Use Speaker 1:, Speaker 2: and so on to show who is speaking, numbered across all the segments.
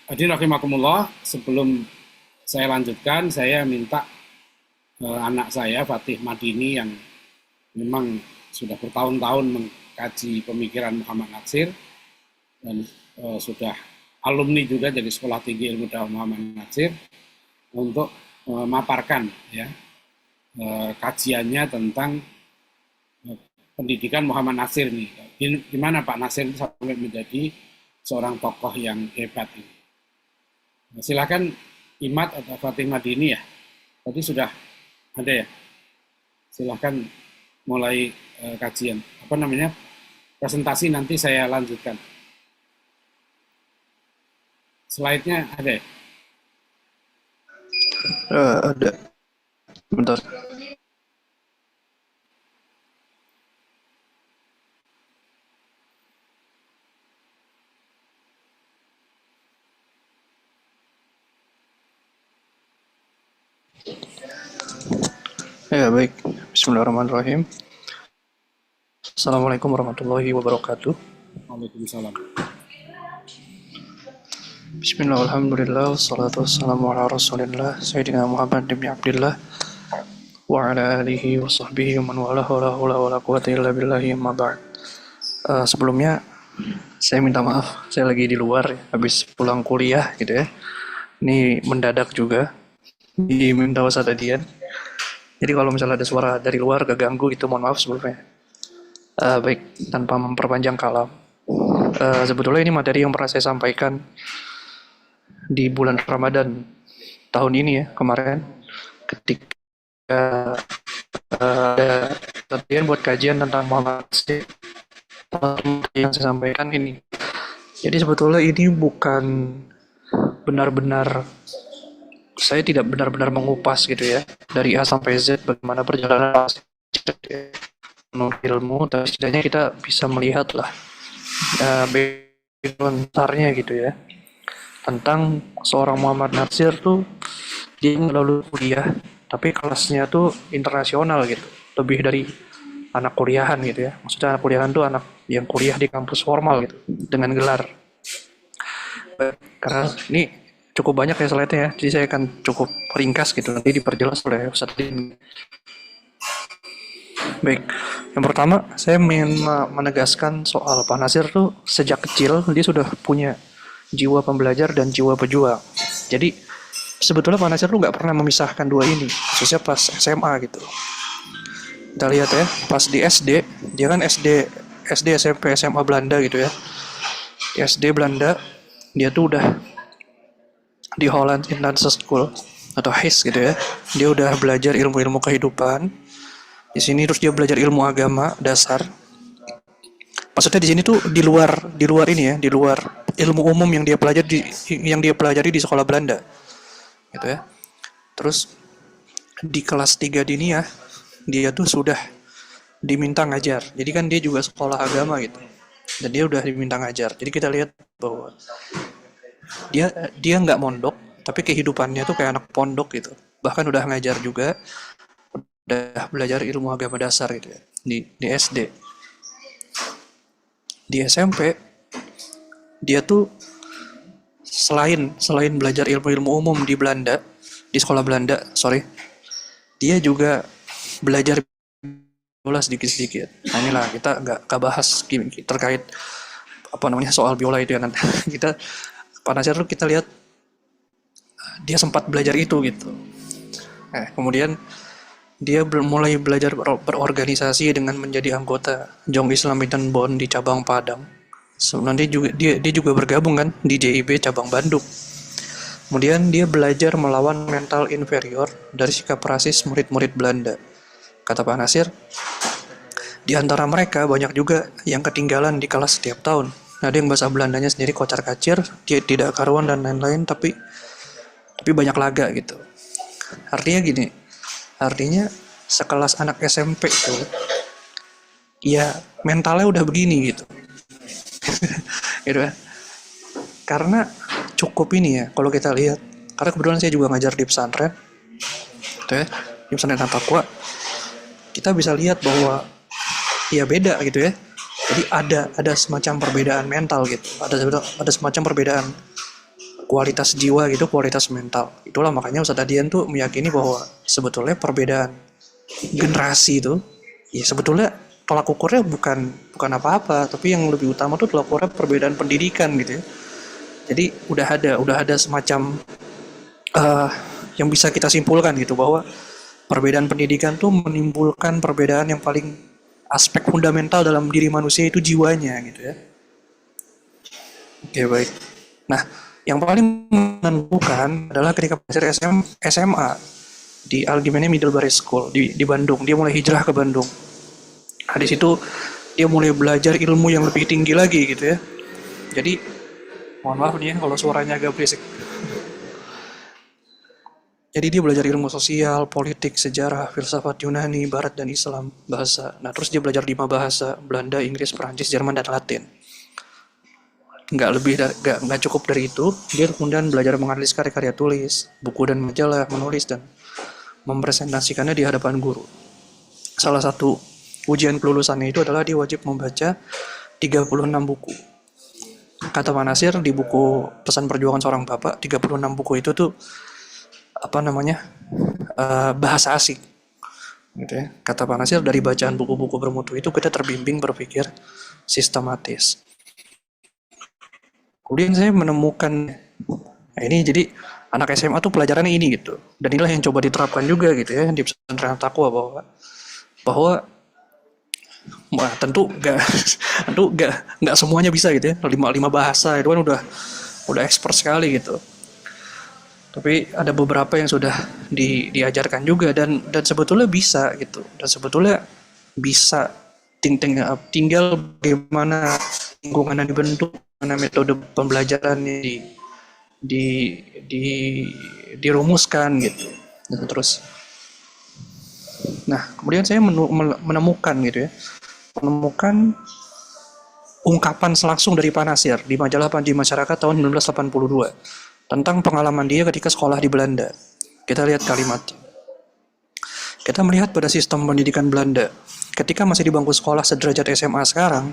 Speaker 1: Hadirin rahimakumullah, sebelum saya lanjutkan, saya minta anak saya Fatih Madini yang memang sudah bertahun-tahun mengkaji pemikiran Muhammad Natsir dan sudah alumni juga dari Sekolah Tinggi Ilmu Dakwah Muhammad Natsir untuk memaparkan ya kajiannya tentang pendidikan Muhammad Natsir ini. Gimana Pak Natsir sampai menjadi seorang tokoh yang hebat ini. Silakan Imad atau Fatih Madini ya. Tadi sudah ada ya. Silakan mulai kajian. Apa namanya? Presentasi nanti saya lanjutkan. Slide-nya ada ya?
Speaker 2: Ada. Bentar. Ya, baik. Bismillahirrahmanirrahim. Assalamualaikum warahmatullahi wabarakatuh.
Speaker 1: Waalaikumsalam.
Speaker 2: Bismillah, alhamdulillah, wassalatu wassalamu ala rasulillah, Sayyidina Muhammad bin Abdillah, wa ala alihi wa sahbihi wa man walah, wa la hawla wa la quwwata illa billahi, amma ba'd. Sebelumnya, saya minta maaf, saya lagi di luar, habis pulang kuliah gitu ya. Ini mendadak juga, diminta wasatadian. Jadi kalau misalnya ada suara dari luar gak ganggu gitu, mohon maaf sebelumnya. Baik, tanpa memperpanjang kalam. Sebetulnya ini materi yang pernah saya sampaikan di bulan Ramadan tahun ini ya, kemarin. Ketika ada latihan buat kajian tentang Muhammad Natsir, yang saya sampaikan ini. Jadi sebetulnya ini bukan benar-benar, saya tidak benar-benar mengupas gitu ya dari A sampai Z bagaimana perjalanan ilmu, tapi setidaknya kita bisa melihat lah bentarnya gitu ya tentang seorang Muhammad Natsir tuh. Dia melalui kuliah tapi kelasnya tuh internasional gitu, lebih dari anak kuliahan gitu ya. Maksudnya anak kuliahan tuh anak yang kuliah di kampus formal gitu dengan gelar. Karena ini cukup banyak ya slide-nya ya, jadi saya akan cukup ringkas gitu, nanti diperjelas oleh Ustaz Din. Baik, yang pertama saya ingin menegaskan soal Pak Natsir tuh sejak kecil dia sudah punya jiwa pembelajar dan jiwa pejuang. Jadi sebetulnya Pak Natsir tuh nggak pernah memisahkan dua ini, khususnya pas SMA gitu. Kita lihat ya, pas di SD, dia kan SD, SMP, SMA Belanda gitu ya. Di SD Belanda, dia tuh udah di Holland International School atau HIS gitu ya. Dia udah belajar ilmu-ilmu kehidupan. Di sini terus dia belajar ilmu agama dasar. Maksudnya di sini tuh di luar ini ya, di luar ilmu umum yang dia pelajari di sekolah Belanda. Gitu ya. Terus di kelas 3 diniyah dia tuh sudah diminta ngajar. Jadi kan dia juga sekolah agama gitu. Dan dia udah diminta ngajar. Jadi kita lihat bahwa dia nggak mondok, tapi kehidupannya tuh kayak anak pondok gitu. Bahkan udah ngajar juga, udah belajar ilmu agama dasar gitu ya di SD. Di SMP dia tuh selain belajar ilmu-ilmu umum di Belanda, di sekolah Belanda, dia juga belajar biola sedikit-sedikit. Nah inilah kita nggak bahas terkait apa namanya soal biola itu ya nanti. Kita Pak Natsir tuh kita lihat dia sempat belajar itu gitu. Kemudian dia mulai belajar berorganisasi dengan menjadi anggota Jong Islam Militant Bond di cabang Padang. Nanti juga dia juga bergabung kan di JIB cabang Bandung. Kemudian dia belajar melawan mental inferior dari sikap rasis murid-murid Belanda. Kata Pak Natsir, di antara mereka banyak juga yang ketinggalan di kelas setiap tahun. Ada yang bahasa Belandanya sendiri kocar-kacir, dia tidak karuan dan lain-lain, tapi banyak laga gitu. Artinya sekelas anak SMP itu, ya mentalnya udah begini gitu. Gitu kan. Karena cukup ini ya, kalau kita lihat, karena kebetulan saya juga ngajar di pesantren, gitu ya, di pesantren Taqwa, kita bisa lihat bahwa ya beda gitu ya. Jadi ada semacam perbedaan mental gitu, ada semacam perbedaan kualitas jiwa gitu, kualitas mental. Itulah makanya Ustadz Adian tuh meyakini bahwa sebetulnya perbedaan generasi itu, ya sebetulnya tolak ukurnya bukan bukan apa-apa, tapi yang lebih utama tuh tolak ukurnya perbedaan pendidikan gitu ya. Jadi udah ada semacam eh, yang bisa kita simpulkan gitu bahwa perbedaan pendidikan tuh menimbulkan perbedaan yang paling aspek fundamental dalam diri manusia itu jiwanya gitu ya. Oke, baik. Nah, yang paling menentukan adalah ketika belajar SMA di Algemene Middelbare School di Bandung. Dia mulai hijrah ke Bandung. Nah, di situ dia mulai belajar ilmu yang lebih tinggi lagi gitu ya. Jadi, mohon maaf nih ya kalau suaranya agak berisik. Jadi dia belajar ilmu sosial, politik, sejarah, filsafat Yunani, Barat dan Islam, bahasa. Nah, terus dia belajar 5 bahasa, Belanda, Inggris, Perancis, Jerman, dan Latin. Nggak cukup dari itu, dia kemudian belajar menganalisis karya-karya tulis, buku dan majalah, menulis dan mempresentasikannya di hadapan guru. Salah satu ujian kelulusannya itu adalah dia wajib membaca 36 buku. Kata Pak Nasir di buku Pesan Perjuangan Seorang Bapak, 36 buku itu tuh apa namanya? Bahasa asing. Gitu ya. Kata Pak Nasir, dari bacaan buku-buku bermutu itu kita terbimbing berpikir sistematis. Kemudian saya menemukan, nah ini jadi anak SMA tuh pelajarannya ini gitu. Dan inilah yang coba diterapkan juga gitu ya di pesantren Taqwa bahwa wah, tentu nggak semuanya bisa gitu ya. Lima bahasa itu kan udah expert sekali gitu. Tapi ada beberapa yang sudah diajarkan juga dan sebetulnya bisa gitu. Dan sebetulnya bisa tinggal bagaimana lingkungan yang dibentuk, mana metode pembelajarannya di di dirumuskan gitu. Dan terus, nah kemudian saya menemukan gitu ya, menemukan ungkapan selangsung dari Pak Nasir di majalah Panji Masyarakat tahun 1982 tentang pengalaman dia ketika sekolah di Belanda. Kita lihat kalimatnya. Kita melihat pada sistem pendidikan Belanda. Ketika masih di bangku sekolah sederajat SMA sekarang,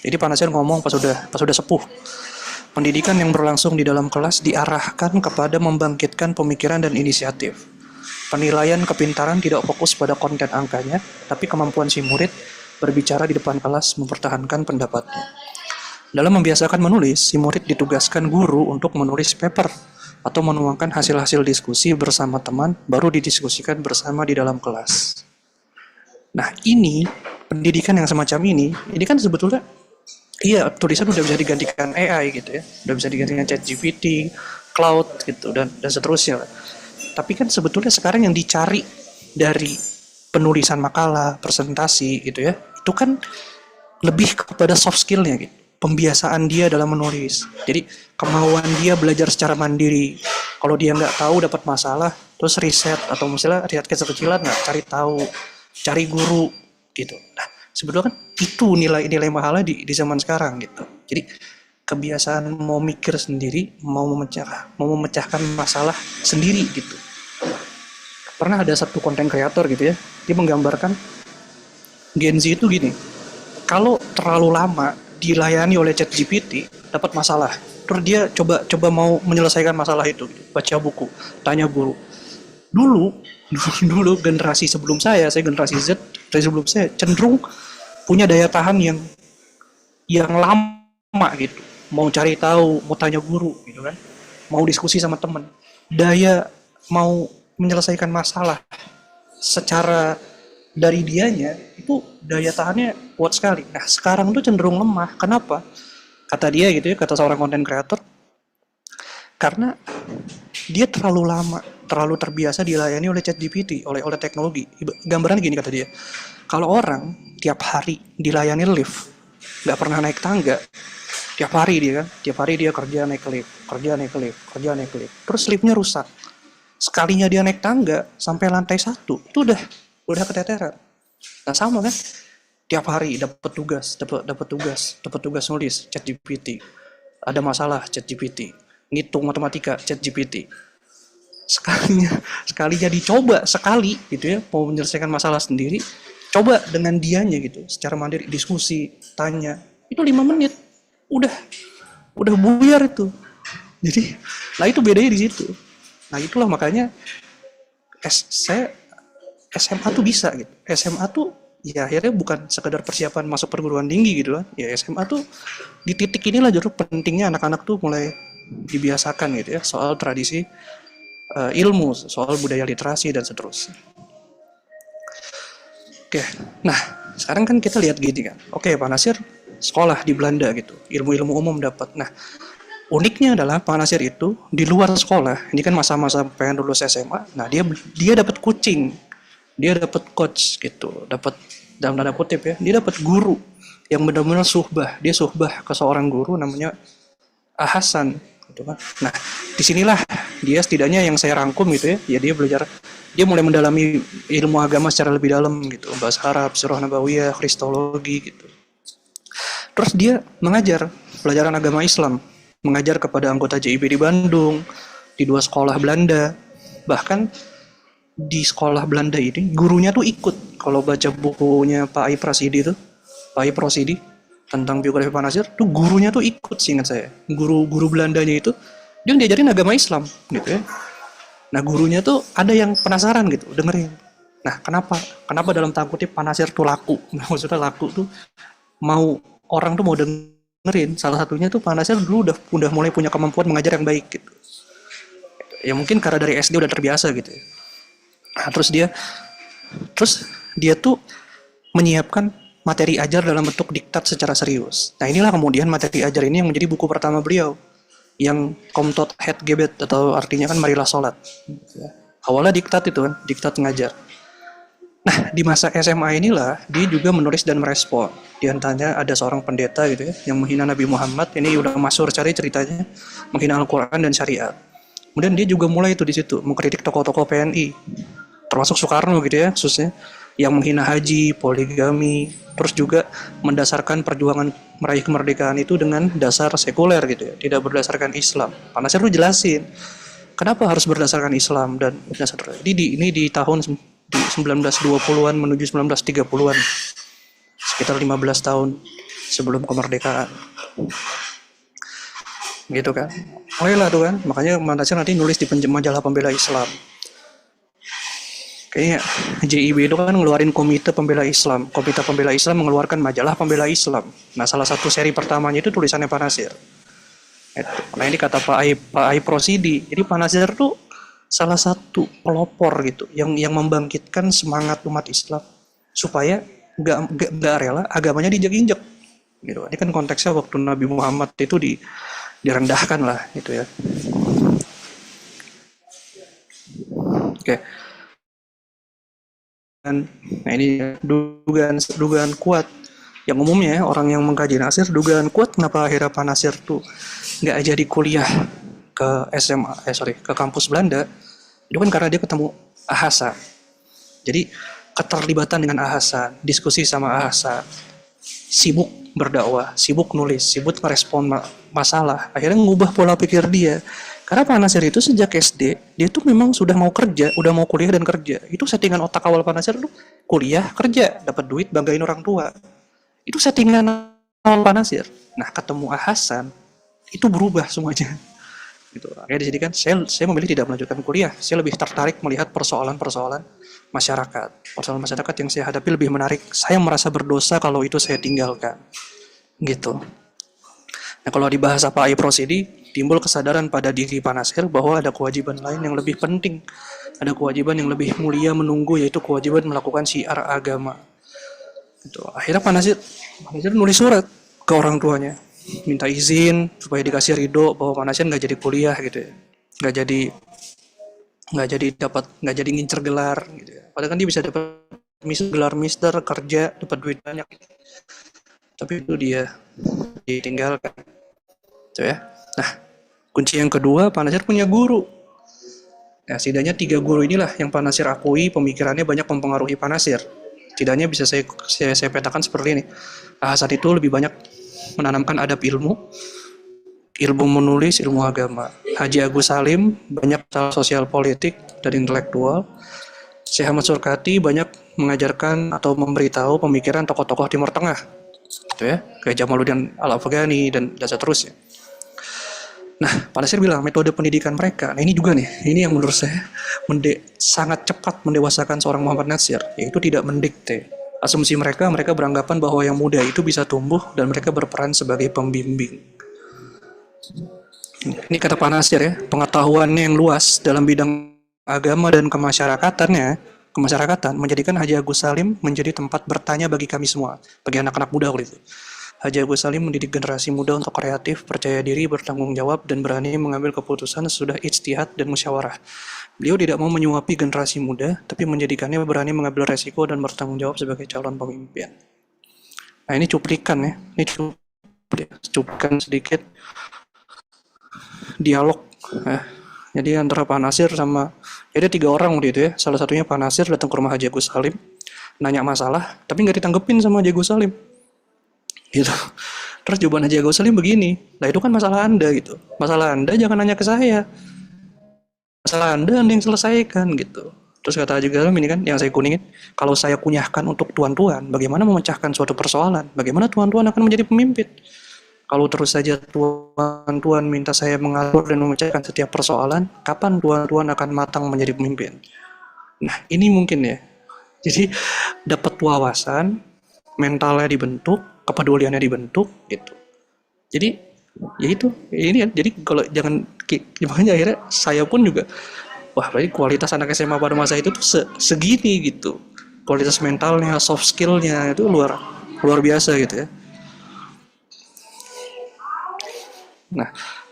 Speaker 2: jadi Pak Nasir ngomong pas sudah sepuh. Pendidikan yang berlangsung di dalam kelas diarahkan kepada membangkitkan pemikiran dan inisiatif. Penilaian kepintaran tidak fokus pada konten angkanya, tapi kemampuan si murid berbicara di depan kelas mempertahankan pendapatnya. Dalam membiasakan menulis, si murid ditugaskan guru untuk menulis paper atau menuangkan hasil-hasil diskusi bersama teman, baru didiskusikan bersama di dalam kelas. Nah, ini pendidikan yang semacam ini kan sebetulnya iya, tulisan udah bisa digantikan AI gitu ya, udah bisa digantikan ChatGPT, cloud gitu dan seterusnya. Tapi kan sebetulnya sekarang yang dicari dari penulisan makalah, presentasi gitu ya, itu kan lebih kepada soft skill-nya gitu. Pembiasaan dia dalam menulis. Jadi kemauan dia belajar secara mandiri. Kalau dia nggak tahu dapat masalah, terus riset atau misalnya riset kecil-kecilan nggak cari tahu, cari guru gitu. Nah, sebetulnya kan itu nilai mahalnya di zaman sekarang gitu. Jadi kebiasaan mau mikir sendiri, mau memecahkan masalah sendiri gitu. Pernah ada satu konten kreator gitu ya, dia menggambarkan Gen Z itu gini, kalau terlalu lama dilayani oleh ChatGPT dapat masalah, terus dia coba mau menyelesaikan masalah itu, baca buku, tanya guru. Dulu generasi sebelum saya generasi Z, dari sebelum saya cenderung punya daya tahan yang lama gitu, mau cari tahu, mau tanya guru gitu kan, mau diskusi sama temen, daya mau menyelesaikan masalah secara dari dianya itu daya tahannya kuat sekali. Nah sekarang tuh cenderung lemah. Kenapa? Kata dia gitu ya, kata seorang content creator, karena dia terlalu lama, terlalu terbiasa dilayani oleh ChatGPT, oleh teknologi. Gambaran gini kata dia, kalau orang tiap hari dilayani lift, nggak pernah naik tangga, tiap hari dia kerja naik lift, terus liftnya rusak. Sekalinya dia naik tangga sampai lantai 1, itu udah keteteran. Nah sama kan, tiap hari dapat tugas nulis ChatGPT, ada masalah ChatGPT, ngitung matematika ChatGPT. Sekalinya dicoba sekali gitu ya, mau menyelesaikan masalah sendiri, coba dengan dianya gitu, secara mandiri, diskusi, tanya, itu 5 menit udah buyar itu. Jadi, nah itu bedanya di situ. Nah itulah makanya saya SMA tuh bisa gitu. SMA tuh ya akhirnya bukan sekedar persiapan masuk perguruan tinggi gitu kan. Ya SMA tuh di titik inilah justru pentingnya anak-anak tuh mulai dibiasakan gitu ya soal tradisi ilmu, soal budaya literasi dan seterusnya. Oke, nah sekarang kan kita lihat gini kan. Oke, Pak Nasir sekolah di Belanda gitu, ilmu-ilmu umum dapat. Nah, uniknya adalah Pak Nasir itu di luar sekolah, ini kan masa-masa pengen lulus SMA. Nah, dia dapat coaching, dia dapat coach gitu, dapat dalam tanda kutip ya, dia dapat guru yang benar-benar suhbah. Dia suhbah ke seorang guru namanya Hasan gitu kan. Nah, disinilah dia setidaknya yang saya rangkum gitu ya, dia belajar, dia mulai mendalami ilmu agama secara lebih dalam gitu, bahasa Arab, surah nabawiyah, kristologi gitu. Terus dia mengajar pelajaran agama Islam, mengajar kepada anggota JIB di Bandung, di 2 sekolah Belanda. Bahkan di sekolah Belanda ini gurunya tuh ikut. Kalau baca bukunya Pak Ai Prasidi tuh, Pak Ai Prosidi tentang biografi Pak Nasir, tuh gurunya tuh ikut seingat saya. Guru Belandanya itu dia diajarin agama Islam gitu ya. Nah, gurunya tuh ada yang penasaran gitu, dengerin. Nah, kenapa? Kenapa dalam tanda kutip Pak Nasir tuh laku? Maksudnya laku tuh mau orang tuh mau dengerin. Salah satunya tuh Pak Nasir dulu udah mulai punya kemampuan mengajar yang baik gitu. Ya mungkin karena dari SD udah terbiasa gitu ya. Nah, terus dia tuh menyiapkan materi ajar dalam bentuk diktat secara serius. Nah, inilah kemudian materi ajar ini yang menjadi buku pertama beliau, yang Komtot Het Gebet, atau artinya kan marilah sholat. Awalnya diktat itu kan, diktat ngajar. Nah, di masa SMA inilah dia juga menulis dan merespon. Di antaranya ada seorang pendeta gitu ya, yang menghina Nabi Muhammad. Ini udah masyhur cari ceritanya, menghina Al-Quran dan syariat. Kemudian dia juga mulai itu di situ mengkritik tokoh-tokoh PNI, termasuk Soekarno gitu ya, khususnya yang menghina haji, poligami, terus juga mendasarkan perjuangan meraih kemerdekaan itu dengan dasar sekuler gitu ya, tidak berdasarkan Islam. Pak Nasir tuh jelasin kenapa harus berdasarkan Islam dan dasar. Ini di tahun di 1920-an menuju 1930-an, sekitar 15 tahun sebelum kemerdekaan. Gitu kan. Mulailah tuh kan, makanya Pak Nasir nanti nulis di majalah Pembela Islam. Kayaknya JIB itu kan ngeluarin Komite Pembela Islam. Komite Pembela Islam mengeluarkan majalah Pembela Islam. Nah, salah satu seri pertamanya itu tulisannya Pak Nasir. Nah, ini kata Pak Ai Prosidi. Jadi Pak Nasir tuh salah satu pelopor gitu, yang membangkitkan semangat umat Islam supaya nggak rela agamanya dijek-injek. Gitu. Ini kan konteksnya waktu Nabi Muhammad itu direndahkan lah, gitu ya. Oke. Nah, ini dugaan kuat yang umumnya orang yang mengkaji Nasir, dugaan kuat kenapa akhirnya Pak Nasir tuh nggak jadi kuliah ke ke kampus Belanda, itu kan karena dia ketemu Hasan. Jadi keterlibatan dengan Hasan, diskusi sama Hasan, sibuk berdakwah, sibuk nulis, sibuk merespon masalah, akhirnya ngubah pola pikir dia. Karena Pak Nasir itu sejak SD, dia tuh memang sudah mau kerja, udah mau kuliah dan kerja. Itu settingan otak awal Pak Nasir tuh, kuliah, kerja, dapat duit, banggain orang tua. Itu settingan awal Pak Nasir. Nah, ketemu Hasan, itu berubah semuanya. Gitu. Akhirnya di sini kan saya memilih tidak melanjutkan kuliah. Saya lebih tertarik melihat persoalan-persoalan masyarakat. Persoalan masyarakat yang saya hadapi lebih menarik. Saya merasa berdosa kalau itu saya tinggalkan. Gitu. Nah, kalau di bahasa Pak Ai Prosidi, timbul kesadaran pada diri Pak Nasir bahwa ada kewajiban lain yang lebih penting. Ada kewajiban yang lebih mulia menunggu, yaitu kewajiban melakukan syiar agama. Gitu. Akhirnya Pak Nasir nulis surat ke orang tuanya, minta izin supaya dikasih ridho bahwa Pak Nasir nggak jadi kuliah gitu ya, nggak jadi ngincer gelar gitu ya. Padahal kan dia bisa dapat gelar mister, kerja, dapat duit banyak, tapi itu dia ditinggalkan. Gitu ya. Nah, kunci yang kedua, Pak Nasir punya guru. Nah, setidaknya 3 guru inilah yang Pak Nasir akui pemikirannya banyak mempengaruhi Pak Nasir. Setidaknya bisa saya petakan seperti ini. Hasan itu lebih banyak menanamkan adab ilmu menulis, ilmu agama. Haji Agus Salim banyak sosial politik dan intelektual. Syekh Ahmad Surkati banyak mengajarkan atau memberitahu pemikiran tokoh-tokoh Timur Tengah. Gitu ya, kayak Jamaluddin Al-Afghani dan seterusnya. Nah, Pak Nasir bilang metode pendidikan mereka. Nah, ini juga nih, ini yang menurut saya sangat cepat mendewasakan seorang Muhammad Nasir, yaitu tidak mendikte. Asumsi mereka beranggapan bahwa yang muda itu bisa tumbuh dan mereka berperan sebagai pembimbing. Ini kata Pak Nasir ya, pengetahuannya yang luas dalam bidang agama dan kemasyarakatan menjadikan Haji Agus Salim menjadi tempat bertanya bagi kami semua, bagi anak-anak muda waktu itu. Haji Agus Salim mendidik generasi muda untuk kreatif, percaya diri, bertanggung jawab, dan berani mengambil keputusan sesudah ijtihad dan musyawarah. Beliau tidak mau menyuapi generasi muda, tapi menjadikannya berani mengambil resiko dan bertanggung jawab sebagai calon pemimpin. Nah, ini cuplikan ya, ini cuplikan sedikit dialog. Jadi antara Pak Nasir sama, jadi 3 orang waktu itu ya. Salah satunya Pak Nasir datang ke rumah Haji Agus Salim, nanya masalah, tapi nggak ditanggepin sama Haji Agus Salim. Gitu. Terus jawaban Haji Agus Salim begini, lah itu kan masalah Anda gitu. Masalah Anda jangan nanya ke saya. Masalah Anda yang selesaikan gitu. Terus kata Haji Agus Salim ini kan, yang saya kuningin, kalau saya kunyahkan untuk tuan-tuan, bagaimana memecahkan suatu persoalan? Bagaimana tuan-tuan akan menjadi pemimpin? Kalau terus saja tuan-tuan minta saya mengatur dan memecahkan setiap persoalan, kapan tuan-tuan akan matang menjadi pemimpin? Nah, ini mungkin ya. Jadi dapat wawasan, mentalnya dibentuk, kepeduliannya dibentuk, gitu. Jadi ya itu, ini kan. Jadi kalau makanya akhirnya saya pun juga, wah berarti kualitas anak SMA pada masa itu tuh segini gitu. Kualitas mentalnya, soft skillnya itu luar biasa gitu ya. Nah,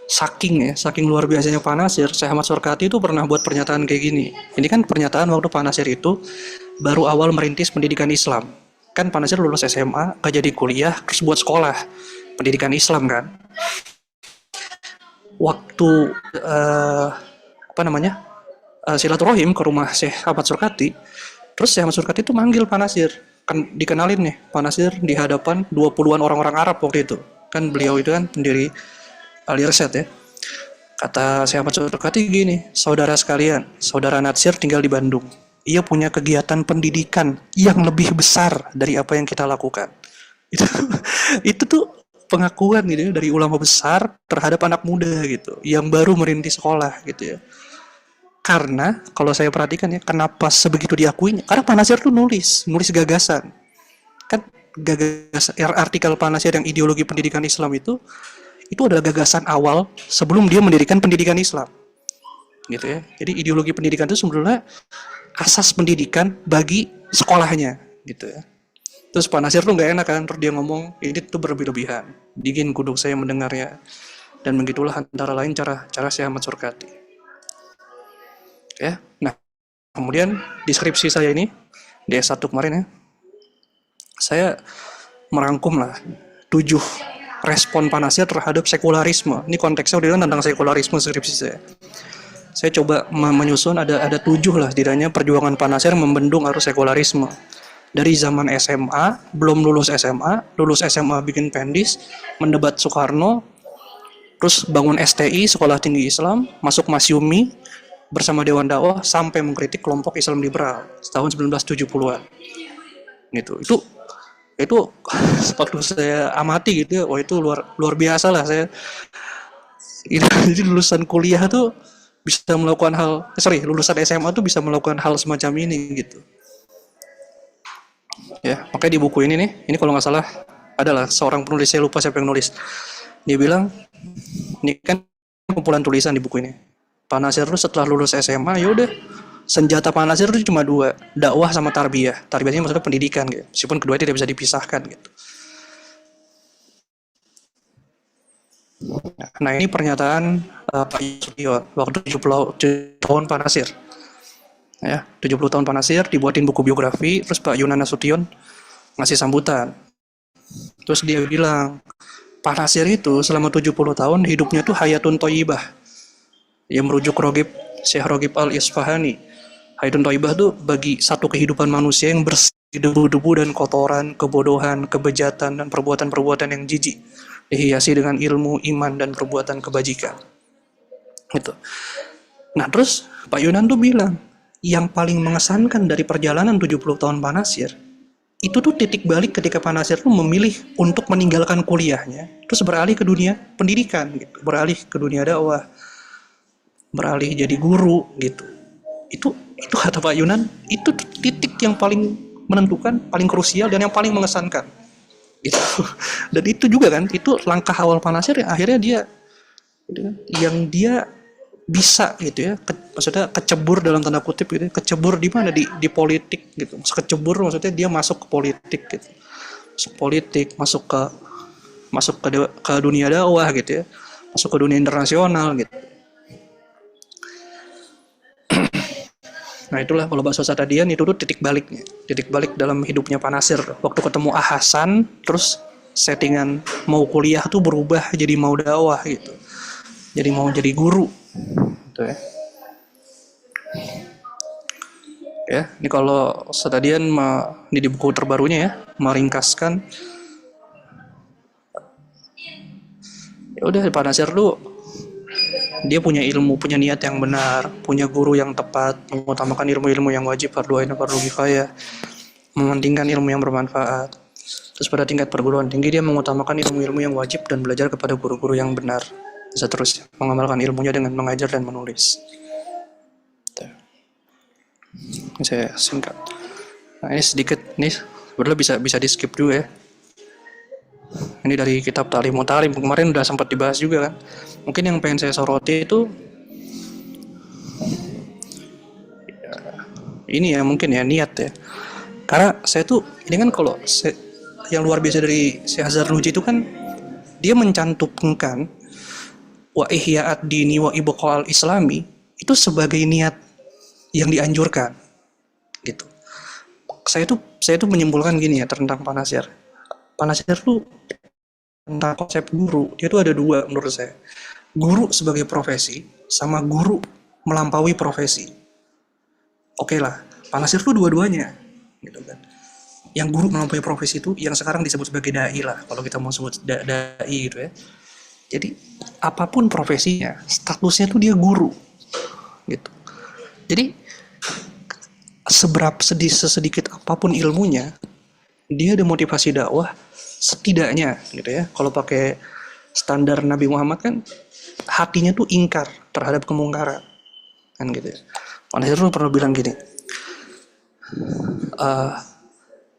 Speaker 2: saking luar biasanya Pak Nasir, Syekh Ahmad Surkati itu pernah buat pernyataan kayak gini. Ini kan pernyataan waktu Pak Nasir itu baru awal merintis pendidikan Islam. Kan Pak Nasir lulus SMA, gak jadi kuliah, terus buat sekolah pendidikan Islam kan. Waktu silaturahim ke rumah Syekh Ahmad Surkati, terus Syekh Ahmad Surkati itu manggil Pak Nasir. Kan dikenalin nih, Pak Nasir di hadapan 20-an orang-orang Arab waktu itu. Kan beliau itu kan pendiri Al-Irsyad ya. Kata Syekh Ahmad Surkati gini, saudara sekalian, saudara Nasir tinggal di Bandung. Ia punya kegiatan pendidikan yang lebih besar dari apa yang kita lakukan. Itu tuh pengakuan gitu ya, dari ulama besar terhadap anak muda gitu, yang baru merintis sekolah gitu ya. Karena kalau saya perhatikan ya, kenapa sebegitu diakuinya? Karena Pak Nasir tuh nulis gagasan. Kan artikel Pak Nasir yang ideologi pendidikan Islam itu adalah gagasan awal sebelum dia mendirikan pendidikan Islam. Gitu ya. Jadi ideologi pendidikan itu sebenarnya asas pendidikan bagi sekolahnya, gitu ya. Terus Pak Nasir tuh nggak enak kan, terus dia ngomong ini tuh berlebih-lebihan. Dingin kuduk saya mendengarnya. Dan begitulah antara lain cara Syekh Ahmad Surkati. Ya. Nah, kemudian deskripsi saya ini di S1 kemarin ya, saya merangkum lah 7 respon Pak Nasir terhadap sekularisme. Ini konteksnya udah tentang sekularisme skripsi saya. Saya coba menyusun ada 7 lah setidaknya perjuangan Pak Nasir membendung arus sekularisme. Dari zaman SMA, belum lulus SMA bikin pendis, mendebat Soekarno, terus bangun STI, Sekolah Tinggi Islam, masuk Masyumi bersama Dewan Dakwah sampai mengkritik kelompok Islam liberal tahun 1970-an. Gitu. Itu waktu saya amati gitu ya, wah itu luar biasa lah saya. Jadi lulusan kuliah tuh bisa melakukan lulusan SMA tuh bisa melakukan hal semacam ini gitu. Ya, makanya di buku ini nih, ini kalau nggak salah adalah seorang penulis, saya lupa siapa yang nulis. Dia bilang, ini kan kumpulan tulisan di buku ini. Pak Nasir tuh setelah lulus SMA, yaudah senjata Pak Nasir itu cuma 2, dakwah sama tarbiyah. Tarbiyahnya maksudnya pendidikan gitu. Meskipun kedua tidak bisa dipisahkan gitu. Nah, ini pernyataan Pak Yusuf waktu 70 tahun Pak Nasir. Ya, 70 tahun Pak Nasir dibuatin buku biografi, terus Pak Yunan Nasution ngasih sambutan. Terus dia bilang, Pak Nasir itu selama 70 tahun hidupnya tuh hayatun thayyibah. Yang merujuk Syekh Ragib Al-Isfahani. Hayatun thayyibah tuh bagi satu kehidupan manusia yang bersih debu-debu dan kotoran, kebodohan, kebejatan, dan perbuatan-perbuatan yang jijik, dihiasi dengan ilmu, iman, dan perbuatan kebajikan. Gitu. Nah, terus Pak Yunan tuh bilang, yang paling mengesankan dari perjalanan 70 tahun Pak Nasir, itu tuh titik balik ketika Pak Nasir tuh memilih untuk meninggalkan kuliahnya, terus beralih ke dunia pendidikan, gitu. Beralih ke dunia dakwah, beralih jadi guru, gitu. Itu kata Pak Yunan, itu titik yang paling menentukan, paling krusial dan yang paling mengesankan. Itu dan itu juga kan, itu langkah awal Pak Nasir yang akhirnya dia gitu kan, yang dia bisa gitu ya, maksudnya kecebur dalam tanda kutip gitu ya, kecebur di mana di politik gitu. Kecebur maksudnya dia masuk ke politik gitu, masuk politik, ke dunia dakwah gitu ya, masuk ke dunia internasional gitu. Nah itulah kalau bahasa tadian itu tuh titik balik dalam hidupnya Pak Nasir waktu ketemu Hasan, terus settingan mau kuliah tuh berubah jadi mau dakwah gitu, jadi mau jadi guru gitu ya. Ya, ini kalau setadian ini di buku terbarunya ya, meringkaskan. Ya udah Pak Nasir tuh dia punya ilmu, punya niat yang benar, punya guru yang tepat, mengutamakan ilmu-ilmu yang wajib, fardu ain, fardu kifayah, mementingkan ilmu yang bermanfaat. Terus pada tingkat perguruan tinggi dia mengutamakan ilmu-ilmu yang wajib dan belajar kepada guru-guru yang benar. Seterusnya mengamalkan ilmunya dengan mengajar dan menulis. Ini saya singkat. Nah ini sedikit, nih sebenarnya bisa di skip juga ya. Ini dari kitab Ta'lim Mutalim, kemarin udah sempat dibahas juga kan. Mungkin yang pengen saya soroti itu ini ya, mungkin ya niat ya. Karena saya tuh ini kan kalau yang luar biasa dari Syekh Zarnuji itu kan dia mencantumkan wa ihya'ad dini wa ibqa'al islami itu sebagai niat yang dianjurkan gitu. Saya tuh menyimpulkan gini ya tentang Pak Nasir. Pak Nasir tuh tentang konsep guru, dia tuh ada dua menurut saya. Guru sebagai profesi sama guru melampaui profesi. Oke lah, Pak Nasir tuh dua-duanya gitu kan. Yang guru melampaui profesi itu yang sekarang disebut sebagai dai lah, kalau kita mau sebut dai gitu ya. Jadi apapun profesinya, statusnya tuh dia guru gitu. Jadi sesedikit apapun ilmunya, dia ada motivasi dakwah setidaknya gitu ya. Kalau pakai standar Nabi Muhammad kan hatinya tuh ingkar terhadap kemungkaran kan gitu ya. Pak Nasir tuh pernah bilang gini,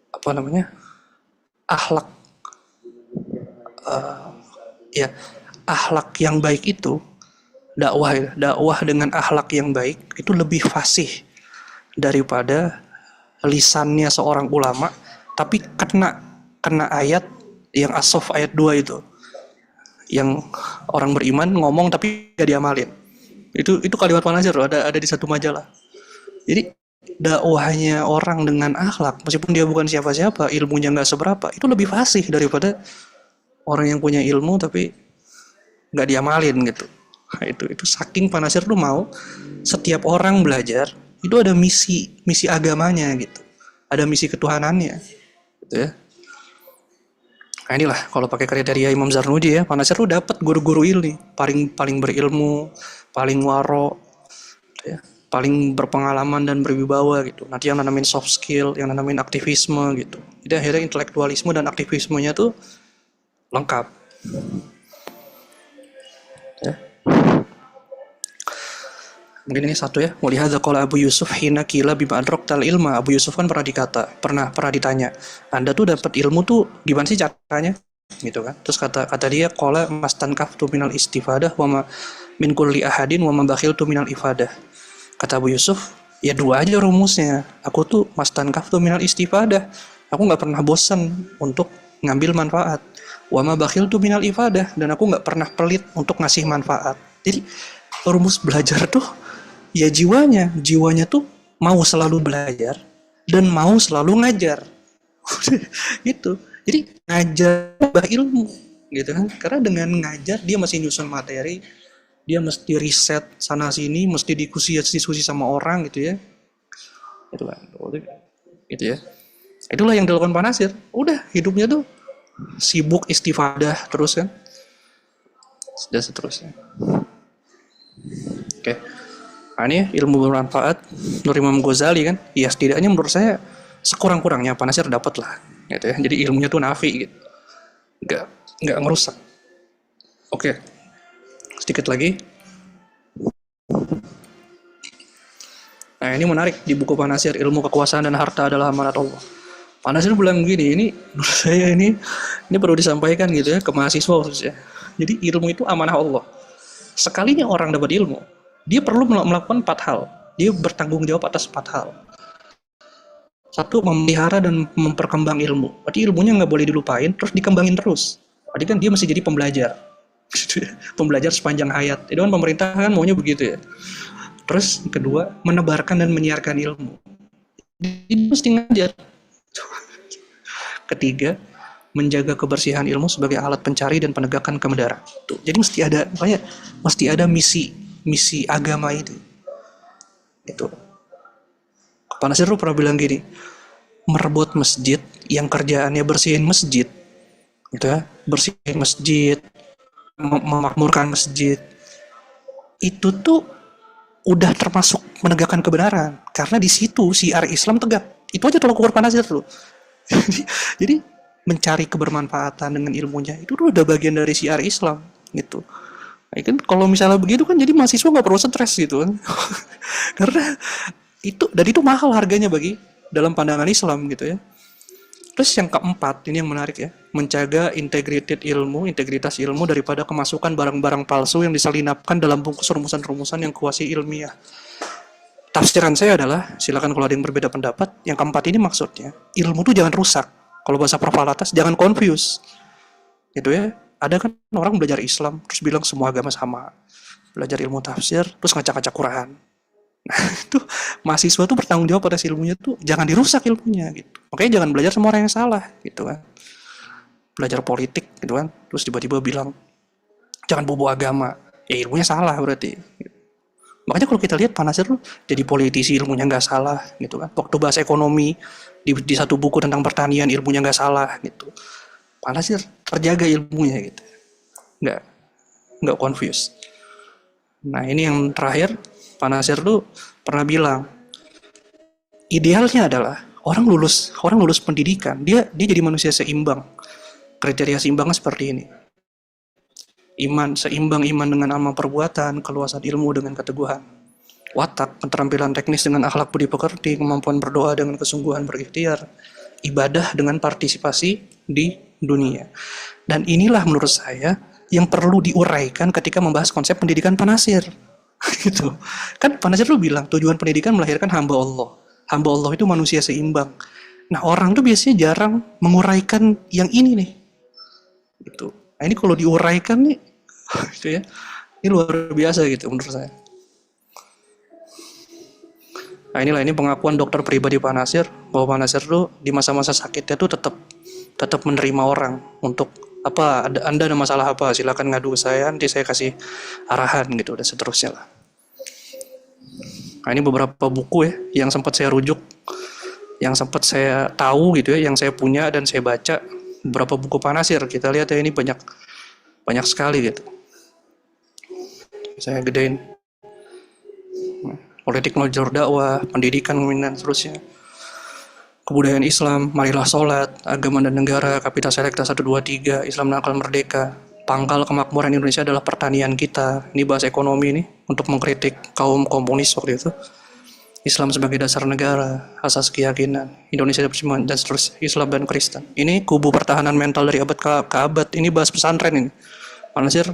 Speaker 2: apa namanya, akhlak ya akhlak yang baik itu dakwah dengan akhlak yang baik itu lebih fasih daripada lisannya seorang ulama tapi kena ayat yang as-Saff ayat 2 itu, yang orang beriman ngomong tapi gak diamalin. Itu kalimat Pak Nasir ada di satu majalah. Jadi dakwahnya orang dengan akhlak, meskipun dia bukan siapa-siapa, ilmunya nggak seberapa, itu lebih fasih daripada orang yang punya ilmu tapi nggak diamalin gitu. Nah, itu saking Pak Nasir tuh mau setiap orang belajar itu ada misi agamanya gitu, ada misi ketuhanannya gitu ya. Nah inilah kalau pakai kriteria Imam Zarnuji ya, Pak Nasir tuh dapat guru-guru ini paling berilmu, paling waro, ya, paling berpengalaman dan berwibawa gitu. Nanti yang nanamin soft skill, yang nanamin aktivisme gitu. Jadi akhirnya intelektualisme dan aktivismenya tuh lengkap. Ya. Mungkin ini satu ya. Walihadza qala Abu Yusuf hina qila bima adraktal ilma. Abu Yusuf kan pernah ditanya, Anda tuh dapat ilmu tuh gimana sih caranya? Gitu kan. Terus kata dia qala mastankaftu minal istifadah wa ma min kulli ahadin wa ma bakhiltu minal ifadah. Kata Abu Yusuf, ya dua aja rumusnya. Aku tuh mastankaftu minal istifadah. Aku enggak pernah bosan untuk ngambil manfaat. Wa ma bakhiltu minal ifadah, dan aku enggak pernah pelit untuk ngasih manfaat. Jadi rumus belajar tuh ya jiwanya tuh mau selalu belajar dan mau selalu ngajar. Gitu. Jadi ngajar bah ilmu gitu kan. Karena dengan ngajar dia masih nyusun materi, dia mesti riset sana sini, mesti diskusi sama orang gitu ya. Itu kan. Gitu ya. Itulah yang dilakukan Pak Nasir. Udah hidupnya tuh sibuk istifadah terus kan. Sudah seterusnya. Oke. Nah ini ilmu bermanfaat menurut Imam Ghazali kan. Ya setidaknya menurut saya sekurang-kurangnya Pak Nasir dapat lah gitu ya. Jadi ilmunya tuh nafi gitu, nggak nggak ngerusak. Oke, sedikit lagi. Nah ini menarik di buku Pak Nasir, ilmu kekuasaan dan harta adalah amanat Allah. Pak Nasir bilang gini, ini menurut saya ini perlu disampaikan gitu ya ke mahasiswa khususnya. Jadi ilmu itu amanah Allah. Sekalinya orang dapat ilmu, dia perlu melakukan 4 hal. Dia bertanggung jawab atas 4 hal. Satu, memelihara dan memperkembang ilmu. Berarti ilmunya nggak boleh dilupain, terus dikembangin terus. Berarti kan dia mesti jadi pembelajar. Pembelajar sepanjang hayat. Itu kan pemerintah kan maunya begitu ya. Terus kedua, menebarkan dan menyiarkan ilmu. Jadi mesti ngajar. Ketiga, menjaga kebersihan ilmu sebagai alat pencari dan penegakan kebenaran. Tuh, jadi mesti ada misi agama itu. Itu. Pak Nasir pernah bilang gini, merebut masjid yang kerjaannya bersihin masjid, gitu ya, bersihin masjid, memakmurkan masjid, itu tuh udah termasuk menegakkan kebenaran, karena di situ syiar Islam tegak. Itu aja tolak ukur Pak Nasir tuh. Jadi mencari kebermanfaatan dengan ilmunya itu tuh udah bagian dari syiar Islam, gitu. Nah, kan kalau misalnya begitu kan jadi mahasiswa nggak perlu stres gitu kan, karena itu mahal harganya bagi dalam pandangan Islam gitu ya. Terus yang keempat, ini yang menarik ya, menjaga integritas ilmu daripada kemasukan barang-barang palsu yang diselinapkan dalam bungkus rumusan-rumusan yang kuasi ilmiah. Tafsiran saya adalah, silakan kalau ada yang berbeda pendapat, yang keempat ini maksudnya, ilmu tuh jangan rusak. Kalau bahasa Prof. Alatas, jangan confuse. Gitu ya, ada kan orang belajar Islam, terus bilang semua agama sama. Belajar ilmu tafsir, terus ngacak-ngacak Quran. Nah, itu mahasiswa tuh bertanggung jawab atas ilmunya tuh jangan dirusak ilmunya gitu. Makanya jangan belajar sama orang yang salah gitu kan. Belajar politik gitu kan, terus tiba-tiba bilang jangan bobo agama. Ya ilmunya salah berarti. Makanya kalau kita lihat Pak Nasir tuh jadi politisi ilmunya nggak salah gitu kan. Waktu bahas ekonomi di satu buku tentang pertanian ilmunya nggak salah gitu. Pak Nasir terjaga ilmunya gitu. Nggak confuse. Nah, ini yang terakhir, Pak Nasir tuh pernah bilang, idealnya adalah orang lulus pendidikan, dia jadi manusia seimbang. Kriteria seimbangnya seperti ini. Seimbang iman dengan amal perbuatan, keluasan ilmu dengan keteguhan. Watak, keterampilan teknis dengan akhlak budi pekerti, kemampuan berdoa dengan kesungguhan berikhtiar, ibadah dengan partisipasi di dunia. Dan inilah menurut saya yang perlu diuraikan ketika membahas konsep pendidikan Pak Nasir. Gitu. Kan Pak Nasir tuh bilang tujuan pendidikan melahirkan hamba Allah. Hamba Allah itu manusia seimbang. Nah, orang tuh biasanya jarang menguraikan yang ini nih. Gitu. Nah, ini kalau diuraikan nih gitu ya. Ini luar biasa gitu menurut saya. Nah, ini pengakuan dokter pribadi Pak Nasir bahwa Pak Nasir tuh di masa-masa sakitnya tuh tetap menerima orang untuk apa, Anda ada masalah apa, silakan ngadu ke saya, nanti saya kasih arahan gitu dan seterusnya lah. Nah, ini beberapa buku ya yang sempat saya rujuk, yang sempat saya tahu gitu ya, yang saya punya dan saya baca beberapa buku Pak Nasir. Kita lihat ya, ini banyak sekali gitu. Saya gedein. Politik meluncur dakwah, pendidikan dan seterusnya. Kebudayaan Islam, marilah sholat, agama dan negara, Kapital Selekta 123, Islam dan Akal Merdeka, pangkal kemakmuran Indonesia adalah pertanian kita. Ini bahas ekonomi nih, untuk mengkritik kaum komunis waktu itu. Islam sebagai dasar negara, asas keyakinan, Indonesia dan seterusnya, Islam dan Kristen. Ini kubu pertahanan mental dari abad ke abad, ini bahas pesantren ini. Pak Nasir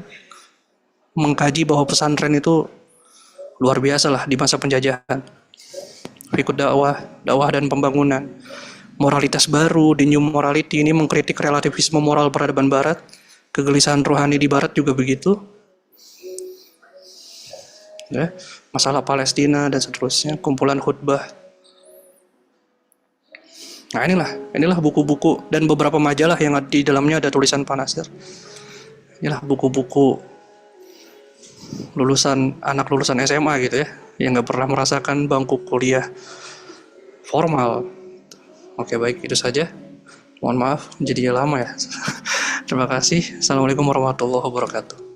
Speaker 2: mengkaji bahwa pesantren itu luar biasa lah di masa penjajahan. Ikut dakwah dan pembangunan. Moralitas baru, the new morality, ini mengkritik relativisme moral peradaban barat. Kegelisahan rohani di barat juga begitu. Ya, masalah Palestina dan seterusnya, kumpulan khutbah. Nah, inilah buku-buku dan beberapa majalah yang di dalamnya ada tulisan Pak Nasir. Inilah buku-buku anak lulusan SMA gitu ya, yang nggak pernah merasakan bangku kuliah formal. Oke, baik, itu saja. Mohon maaf, jadinya lama ya. Terima kasih. Assalamualaikum warahmatullahi wabarakatuh.